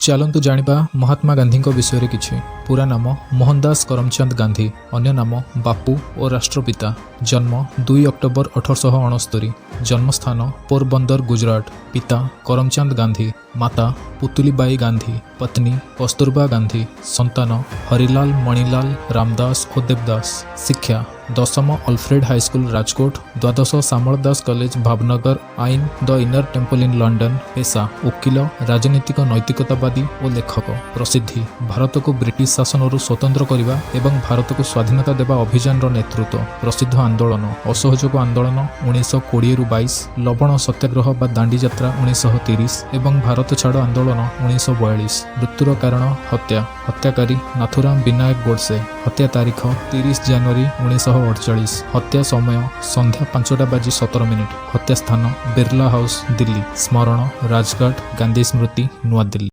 चलतु जानिबा महात्मा गांधी विषय किछि। पूरा नाम मोहनदास करमचंद गांधी, अन्य नाम बापू और राष्ट्रपिता। जन्म 2 अक्टोबर 1869। जन्मस्थान पोरबंदर गुजरात। पिता करमचंद गांधी, माता पुतुलीबाई गांधी, पत्नी कस्तूरबा गांधी। संतान हरिलाल, मणिलाल, रामदास और देवदास। शिक्षा 10म अल्फ्रेड हाईस्कूल राजकोट, 12श सामल दास कॉलेज भावनगर, आईन the inner temple in London. पेशा वकिल, राजनीतिक नैतिकतावादी और लेखक। प्रसिद्धि भारत को ब्रिटिश शासन स्वतंत्र करने एवं भारत को स्वाधीनता देवा अभियान नेतृत्व। प्रसिद्ध आंदोलन असहयोग आंदोलन 1920-22, लवण सत्याग्रह बा दांडी यात्रा 1930 एवं भारत छाड़ आंदोलन 1942। मृत्युर कारण हत्या। हत्याकारी नाथुराम विनायक गोडसे। हत्या तारीख 30 जनवरी 1948। हत्या समय संध्या 5:17। हत्या स्थान बिरला हाउस दिल्ली। स्मरण राजघाट गांधी स्मृति नूआदिल्ली।